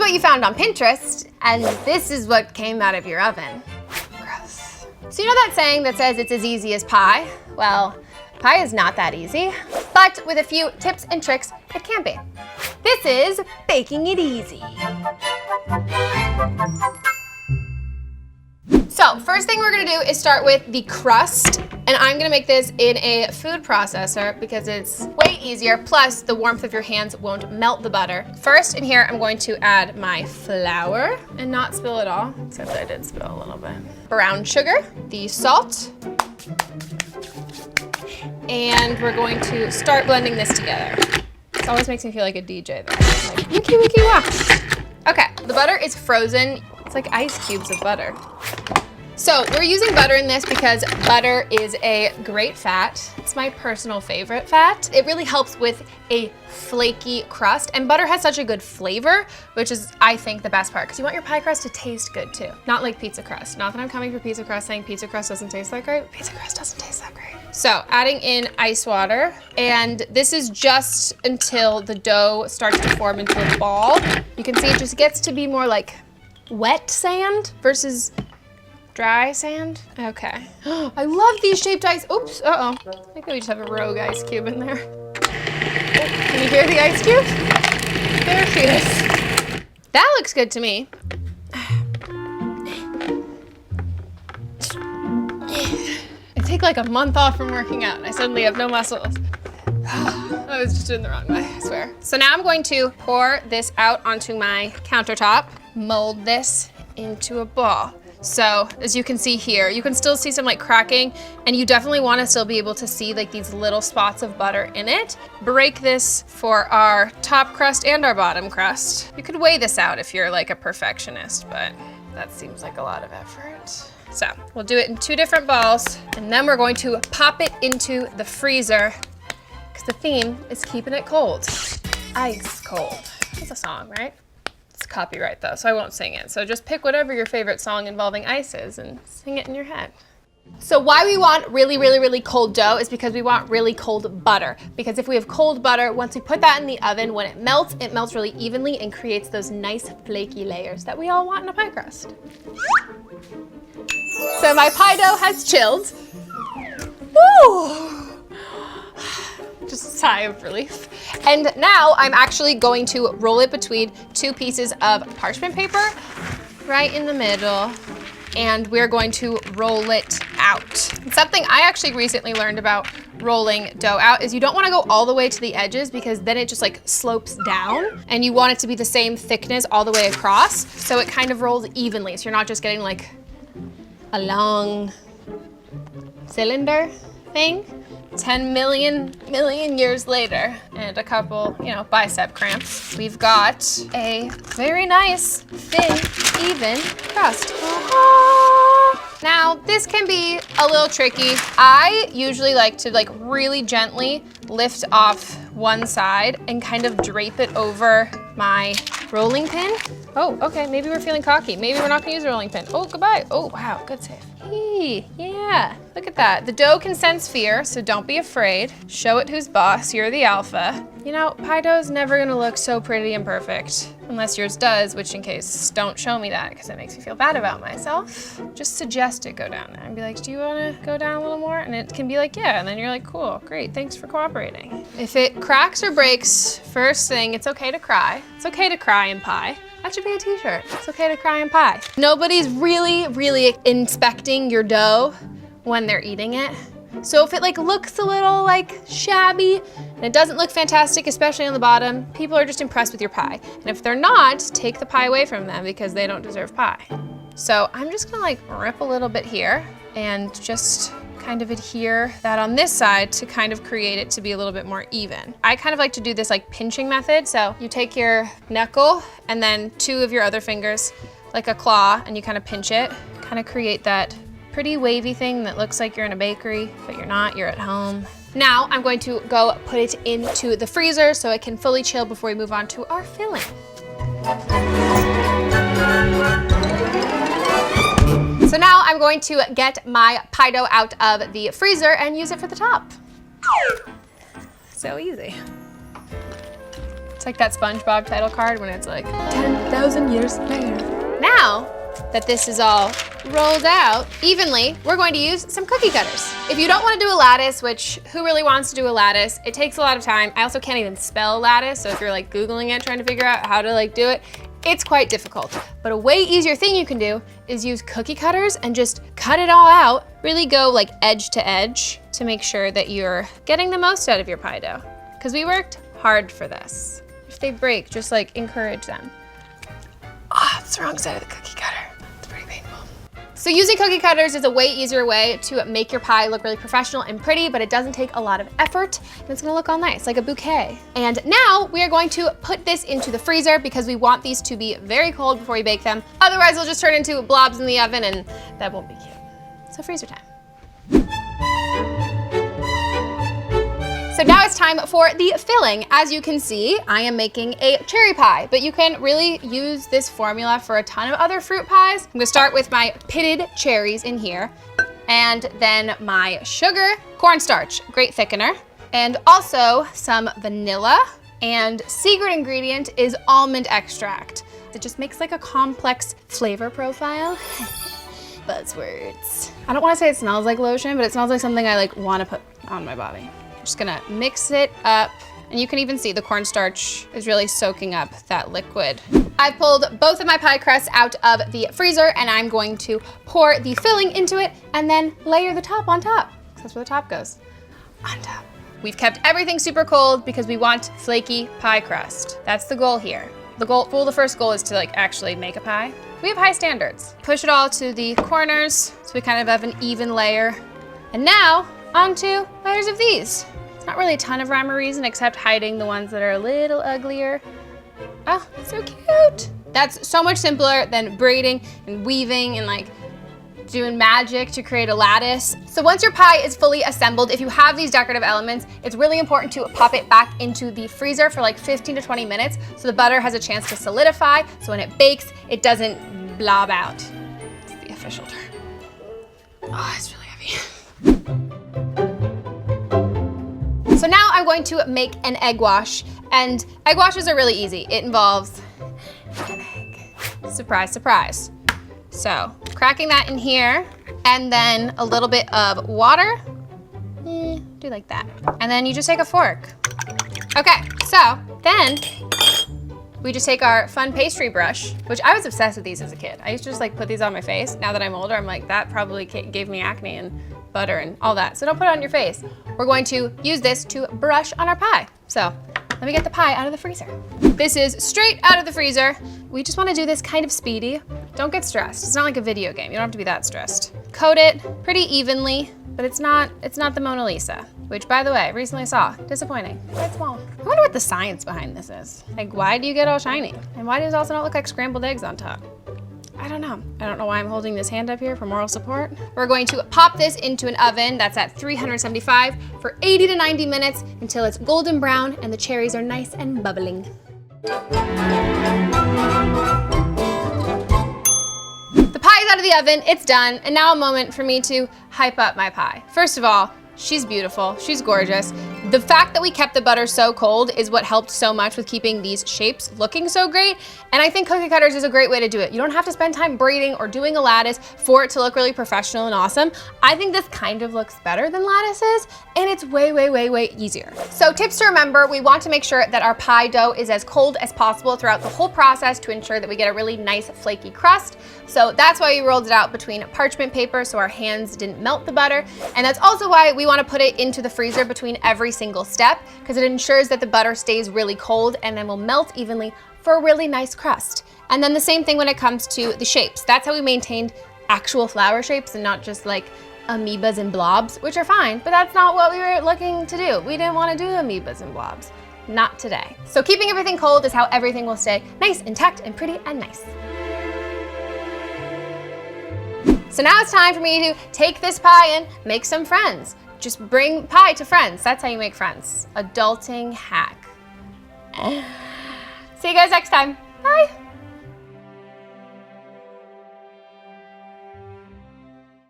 what you found on Pinterest, and this is what came out of your oven. Gross. So you know that saying that says it's as easy as pie? Well, pie is not that easy, but with a few tips and tricks, it can be. This is baking it easy. So first thing we're gonna do is start with the crust, and I'm gonna make this in a food processor because it's way easier, plus the warmth of your hands won't melt the butter. First in here, I'm going to add my flour and not spill it all, except I did spill a little bit. Brown sugar, the salt, and we're going to start blending this together. It always makes me feel like a DJ though, like wiki wiki wah. Okay, the butter is frozen. It's like ice cubes of butter. So we're using butter in this because butter is a great fat. It's my personal favorite fat. It really helps with a flaky crust, and butter has such a good flavor, which is, I think, the best part, because you want your pie crust to taste good too. Not like pizza crust. Not that I'm coming for pizza crust saying pizza crust doesn't taste that great. Pizza crust doesn't taste that great. So adding in ice water, and this is just until the dough starts to form into a ball. You can see it just gets to be more like wet sand versus dry sand. Okay. I love these shaped ice. Oops. Uh-oh. I think we just have a rogue ice cube in there. Oh, can you hear the ice cube? There she is. That looks good to me. I take like a month off from working out and I suddenly have no muscles. I was just doing the wrong way, I swear. So now I'm going to pour this out onto my countertop, mold this into a ball. So as you can see here, you can still see some like cracking, and you definitely want to still be able to see like these little spots of butter in it. Break this for our top crust and our bottom crust. You could weigh this out if you're like a perfectionist, but that seems like a lot of effort. So we'll do it in 2 different balls, and then we're going to pop it into the freezer because the theme is keeping it cold. Ice cold. That's a song, right? It's copyright though, so I won't sing it. So just pick whatever your favorite song involving ice is and sing it in your head. So why we want really, really, really cold dough is because we want really cold butter. Because if we have cold butter, once we put that in the oven, when it melts really evenly and creates those nice flaky layers that we all want in a pie crust. So my pie dough has chilled. Woo! Just a sigh of relief. And now I'm actually going to roll it between 2 pieces of parchment paper right in the middle, and we're going to roll it out. Something I actually recently learned about rolling dough out is you don't want to go all the way to the edges, because then it just like slopes down, and you want it to be the same thickness all the way across, so it kind of rolls evenly, so you're not just getting like a long cylinder thing. 10 million years later, and a couple, bicep cramps, we've got a very nice, thin, even crust. Now, this can be a little tricky. I usually like to really gently lift off one side and kind of drape it over my rolling pin. Oh, okay, maybe we're feeling cocky. Maybe we're not gonna use a rolling pin. Oh, goodbye. Oh, wow, good save. Hey, yeah, look at that. The dough can sense fear, so don't be afraid. Show it who's boss, you're the alpha. Pie dough is never gonna look so pretty and perfect, unless yours does, which in case, don't show me that, because it makes me feel bad about myself. Just suggest it go down there and be like, do you wanna go down a little more? And it can be like, yeah, and then you're like, cool, great, thanks for cooperating. If it cracks or breaks, first thing, it's okay to cry. It's okay to cry in pie. That should be a t-shirt. It's okay to cry in pie. Nobody's really, really inspecting your dough when they're eating it. So if it looks a little shabby and it doesn't look fantastic, especially on the bottom, people are just impressed with your pie. And if they're not, take the pie away from them because they don't deserve pie. So I'm just gonna rip a little bit here and just kind of adhere that on this side to kind of create it to be a little bit more even. I kind of like to do this pinching method. So you take your knuckle and then 2 of your other fingers like a claw, and you kind of pinch it, kind of create that pretty wavy thing that looks like you're in a bakery, but you're not, you're at home. Now I'm going to go put it into the freezer so it can fully chill before we move on to our filling. So now I'm going to get my pie dough out of the freezer and use it for the top. So easy. It's like that SpongeBob title card when it's like 10,000 years later. Now that this is all rolled out evenly, we're going to use some cookie cutters. If you don't want to do a lattice, which who really wants to do a lattice? It takes a lot of time. I also can't even spell lattice, so if you're like Googling it, trying to figure out how to like do it, it's quite difficult. But a way easier thing you can do is use cookie cutters and just cut it all out. Really go like edge to edge to make sure that you're getting the most out of your pie dough. Because we worked hard for this. If they break, just like encourage them. Ah, it's the wrong side of the cookie cutter. It's pretty painful. So using cookie cutters is a way easier way to make your pie look really professional and pretty, but it doesn't take a lot of effort, and it's gonna look all nice, like a bouquet. And now we are going to put this into the freezer because we want these to be very cold before we bake them. Otherwise, they'll just turn into blobs in the oven, and that won't be cute. So freezer time. So now it's time for the filling. As you can see, I am making a cherry pie, but you can really use this formula for a ton of other fruit pies. I'm gonna start with my pitted cherries in here, and then my sugar, cornstarch, great thickener, and also some vanilla, and secret ingredient is almond extract. It just makes like a complex flavor profile. Buzzwords. I don't wanna say it smells like lotion, but it smells like something I like wanna put on my body. I'm just gonna mix it up, and you can even see the cornstarch is really soaking up that liquid. I pulled both of my pie crusts out of the freezer, and I'm going to pour the filling into it and then layer the top on top. That's where the top goes, on top. We've kept everything super cold because we want flaky pie crust. That's the goal here. The first goal is to like actually make a pie. We have high standards. Push it all to the corners so we kind of have an even layer. And now, onto layers of these. It's not really a ton of rhyme or reason except hiding the ones that are a little uglier. Oh, so cute. That's so much simpler than braiding and weaving and like doing magic to create a lattice. So once your pie is fully assembled, if you have these decorative elements, it's really important to pop it back into the freezer for like 15 to 20 minutes so the butter has a chance to solidify, so when it bakes, it doesn't blob out. It's the official term. Oh, it's really heavy. So now I'm going to make an egg wash, and egg washes are really easy. It involves an egg. Surprise, surprise. So cracking that in here, and then a little bit of water. Do like that. And then you just take a fork. Okay, so then we just take our fun pastry brush, which I was obsessed with these as a kid. I used to just like put these on my face. Now that I'm older, I'm like, that probably gave me acne and butter and all that. So don't put it on your face. We're going to use this to brush on our pie. So let me get the pie out of the freezer. This is straight out of the freezer. We just wanna do this kind of speedy. Don't get stressed. It's not like a video game. You don't have to be that stressed. Coat it pretty evenly, but it's not the Mona Lisa, which by the way, recently saw. Disappointing, quite small. I wonder what the science behind this is. Like, why do you get all shiny? And why does it also not look like scrambled eggs on top? I don't know. I don't know why I'm holding this hand up here for moral support. We're going to pop this into an oven that's at 375 for 80 to 90 minutes until it's golden brown and the cherries are nice and bubbling. The pie is out of the oven, it's done, and now a moment for me to hype up my pie. First of all, she's beautiful, she's gorgeous. The fact that we kept the butter so cold is what helped so much with keeping these shapes looking so great. And I think cookie cutters is a great way to do it. You don't have to spend time braiding or doing a lattice for it to look really professional and awesome. I think this kind of looks better than lattices, and it's way, way, way, way easier. So tips to remember, we want to make sure that our pie dough is as cold as possible throughout the whole process to ensure that we get a really nice flaky crust. So that's why we rolled it out between parchment paper so our hands didn't melt the butter. And that's also why we want to put it into the freezer between every single step, because it ensures that the butter stays really cold and then will melt evenly for a really nice crust. And then the same thing when it comes to the shapes. That's how we maintained actual flower shapes and not just like amoebas and blobs, which are fine, but that's not what we were looking to do. We didn't want to do amoebas and blobs. Not today. So keeping everything cold is how everything will stay nice, intact, and pretty and nice. So now it's time for me to take this pie and make some friends. Just bring pie to friends. That's how you make friends. Adulting hack. See you guys next time. Bye.